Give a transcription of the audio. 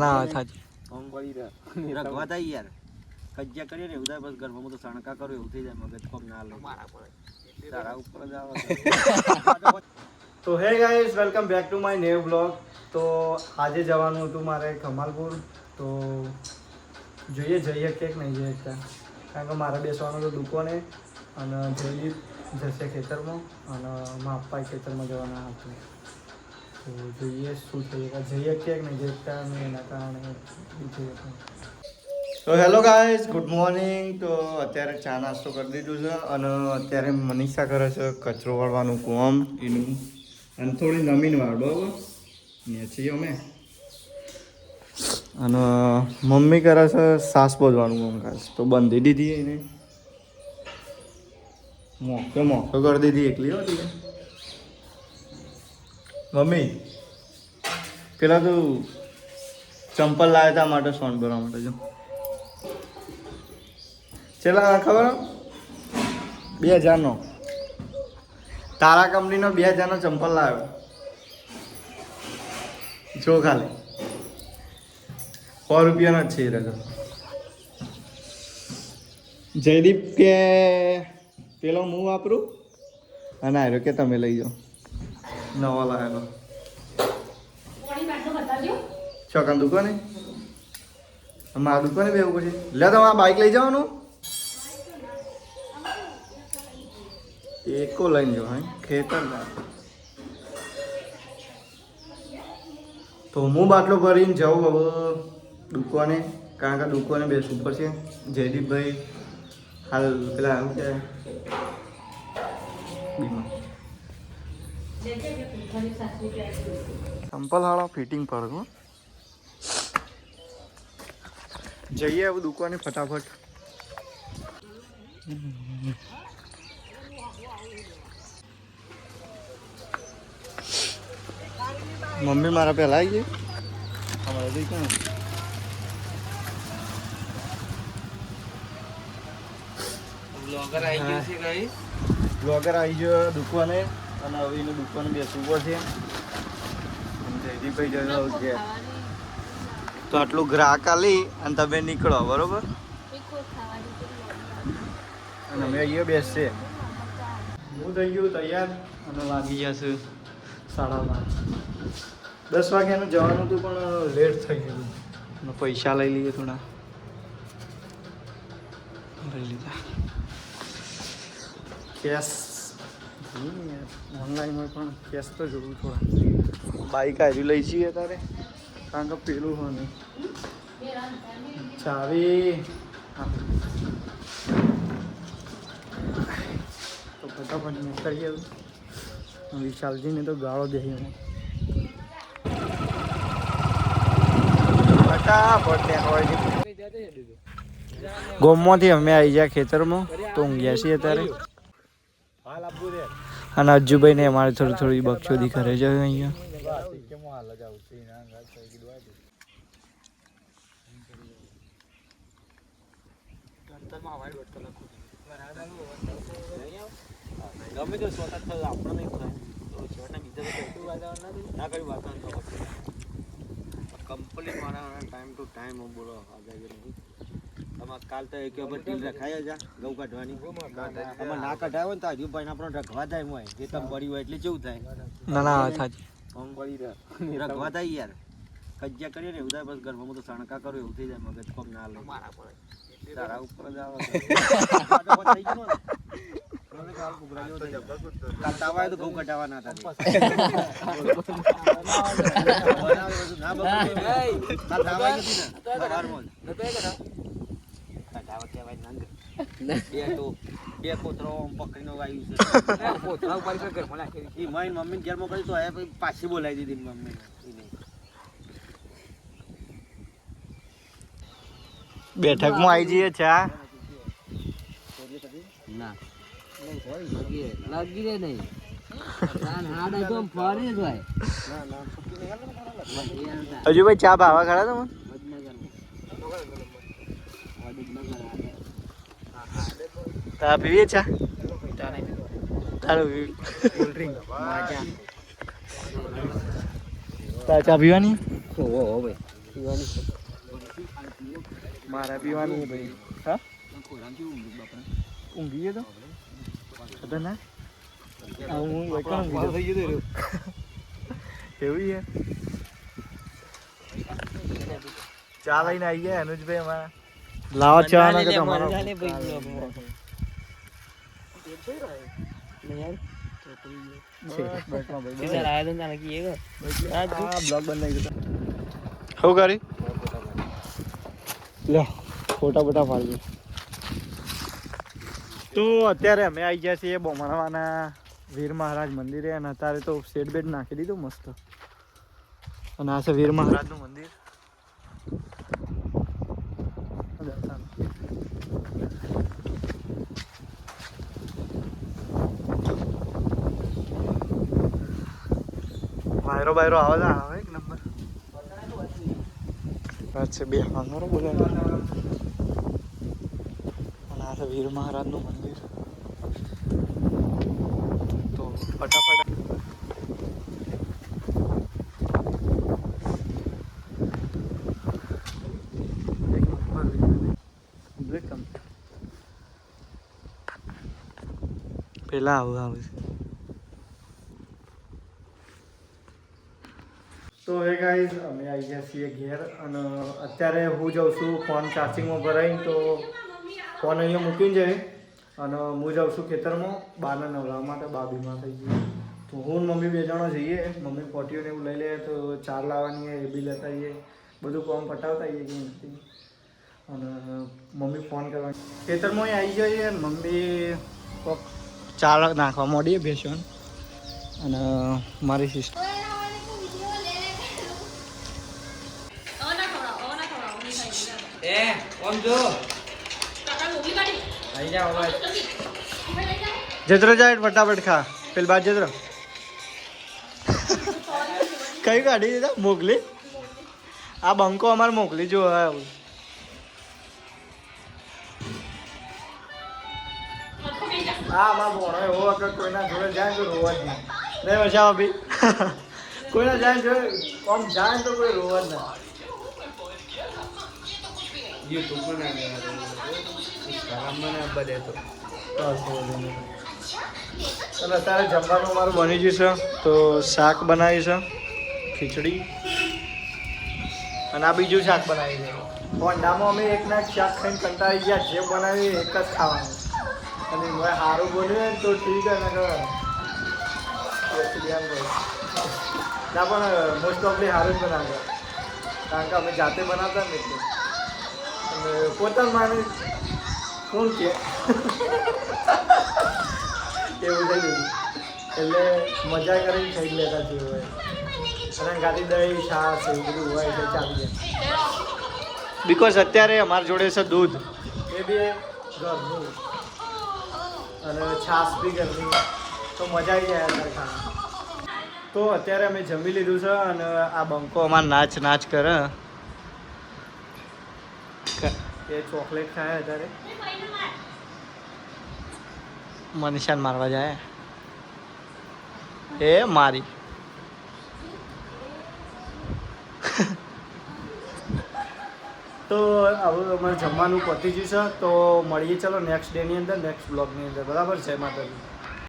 ના થાજી ઓમ પડી રહ્યા રગવા થાય યાર કજ્જા કરીએ ને એવું થાય બસ ઘરમાં તો સણકા કરો એવું થઈ જાય મગજ કોમ ના લે મારા પડે તારા ઉપર જ આવે. તો હે guys welcome back to my new blog. તો આજે જવાનું હતું મારે કમાલપુર. તો જઈએ કે નહીં જઈએ કારણ કે મારે બેસવાનું તો દુકાને અને જયદીપ જશે ખેતરમાં અને મારા પપ્પા ખેતરમાં જવાના હતું. તો જોઈએ શું થઈએ જઈએ કે નહીં જઈએ એના કારણે બીજું. તો હેલો ગાઈઝ ગુડ મોર્નિંગ. તો અત્યારે ચા નાસ્તો કરી દીધું છે અને અત્યારે મનીષા કરે છે કચરો વાળવાનું કામ એનું અને થોડી નમીન વાર બરાબર ને છીએ અમે અને મમ્મી કરે છે સાસ બોલવાનું કામ ખાસ તો બંધી દીધી એને મોકો કરી દીધી એકલી હતી મમ્મી પેલા તું ચંપલ લાવ્યા હતા માટે સોન ભરવા માટે જો ચેલા ખબર 2000 તારા કંપનીનો 2000 ચંપલ લાવ્યો જો ખાલી 100 રૂપિયાનો જ છે એ રગર. જયદીપ કે પેલો હું વાપરું અને આવ્યો કે તમે લઈ જાઓ નવો લાવેલો ચોકાન દુકાને મારા દુકાને બેવું પછી લે તમારા બાઇક લઈ જવાનું એકો લઈને જાઓ હા ખેતર તો હું બાટલો ભરીને જાઉં હવે દુકાને કારણ કે દુકાને બેસવું પડશે. જયદીપભાઈ હાલ પેલા શું કે સંપલ હાળો ફિટિંગ પર જઈએ હવે દુકાને ફટાફટ. મમ્મી મારા પહેલા આવી ગઈ અમારે તો ક્યાં બ્લોગર આવી ગયો દુકાને અને હવે એને દુકાને બેસવું પડશે. જયદીપભાઈ જજો કે તો આટલું ગ્રાહક આલી અને તમે નીકળો બરોબર અને અમે અહીંયા બેસશે. હું થઈ ગયું તૈયાર અને વાગી જશે 5:30. 10 વાગ્યાનું જવાનું હતું પણ લેટ થઈ ગયું અને પૈસા લઈ લઈએ થોડા લઈ લીધા કેશ ઓનલાઈનમાં પણ કેશ તો જોવું થોડા. બાઈક આવી લઈ છીએ તારે કારણ કે પેલું હોય નહીં ચાવી તો ફટાફટ નીકળીએ. વિશાલજીને તો ગાળો દે ગોમમાંથી અમે આવી ગયા ખેતરમાં તો ઊંઘ્યા છીએ અત્યારે અને અજ્જુભાઈ ને અમારે થોડી બક્ષોદી કરે છે અહીંયા. ગમે તો સ્વતઃ આપણો નહીં થાય તો છેવટે બીજા ના કઈ વાત કમ્પ્લીટ મારા ટાઈમ ટુ ટાઈમ હું બોલો તમારે કાલ તો એક વખત ટીલ રખાય જા ઘઉં કાઢવાની અમારે ના કઢાયો ને તો હજુ ભાઈ આપણને રખવા થાય હોય જે તમે પડી હોય એટલે કેવું થાય ના થાજી આમ પડી રખવા થાય યાર કજ્જા કરીએ ને એવું થાય બસ ઘરમાં તો સણકા કરો એવું થઈ જાય મગજ કોમ ના લે મારા પડે તારા ઉપર જ આવે થઈ ગયું કાટાવાય તો ઘઉં કટાવા ના થાય બે કોતરો પકડીને આવ્યું છે મમ્મી ઘેર મોકલી તો પાછી બોલાવી દીધી મમ્મી. બેઠકમાં આવી જઈએ ચા ના લાગી રે નહીં હજુ ભાઈ ચા ભાવા ખરા તમે તા પીવીએ ચા તારું કોલ્ડ ડ્રિંક તા ચા પીવાની ભાઈ મારા પીવાની ભાઈ. હા ઊંઘી ગયો તો ખતરનાક. હું એકલો ઊંઘી ગયો. એવું છે. ચા લઈને આવી ગયા અનુજભાઈ અમારા. લાવો ચા ના કે તમારો શું કરી લે ફોટા બોટા પાડી. તો અત્યારે અમે આવી ગયા છીએ બોમણાવાના વીર મહારાજ મંદિરે અને અત્યારે તો શેડ બેડ નાખી દીધું મસ્ત. અને આ છે વીર મહારાજનું મંદિર. વાયરો બાયરો આવે આવે એક નંબર. અચ્છા બે હાંગરો બોલાવે. અને આ છે વીર મહારાજનું મંદિર. તો ફટાફટ પેલા આવું આવે છે. તો હે ગાઈઝ અમે આવી ગયા છીએ ઘેર અને અત્યારે હું જાઉં છું ફોન ચાર્જિંગમાં ભરાઈને. તો ફોન અહીંયા મૂકીને જાય અને હું જાઉં છું ખેતરમાં બાને નવડાવવા માટે. બા બીમાર થઈ ગઈ તો હું મમ્મી બે જણા જઈએ. મમ્મી પોટીઓને એવું લઈ લે તો ચાર લાવવાની એ બી લેતા આવીએ. બધું કામ પટાવતા આવીએ કે નથી. અને મમ્મી ફોન કરવાની ખેતરમાં આવી જઈએ. મમ્મી કોક ચાર નાખવા માંડીએ ભેસણ. અને મારી સિસ્ટર જતરો જાય ફટાફટ ખા. પેલી બાદ જતરો કઈ કાઢી દીધા મોકલી. આ બંકો અમારે મોકલી જો. હા માં ભણો એવો વખત કોઈના જોડે જાય તો રોવા જ નહીં. નહીં મજા ભાભી કોઈના જાય જો આમ જાય તો કોઈ રોવા જ ના. અને અત્યારે જમવાનું અમારું બની ગયું છે. તો શાક બનાવી છે ખીચડી અને આ બીજું શાક બનાવી છે. હોન્ડામાં અમે એકના એક શાક ખાઈને કંટાળી ગયા. જે બનાવ્યું એક જ ખાવાનું. અને મેં સારું બોલ્યું તો ઠીક છે ને ના પણ મોસ્ટ ઓફલી સારું જ બનાવતા કારણ કે અમે જાતે બનાવતા ને એટલે. અને પોતાનું માને શું કે એવું થઈ ગયું. એટલે મજા કરીને ખાઈ લેતા જે હોય. અને ગાડી દહીં છાશ એવું બધું હોય એટલે ચાલી જાય. બિકોઝ અત્યારે અમારી જોડે છે દૂધ એ બી ઘરનું અને છાશ બી ઘરની. તો મજા આવી જાય અત્યારે ખાવા. તો અત્યારે અમે જમી લીધું છે અને આ બંકો અમારે નાચ નાચ કરે. એ ચોકલેટ ખાય અત્યારે. મનીષાને મારવા જાય એ મારી. તો હવે અમારે જમવાનું પતી ગયું છે. તો મળીએ ચલો નેક્સ્ટ ડેની અંદર નેક્સ્ટ બ્લોગની અંદર. બરાબર છે માતાજી.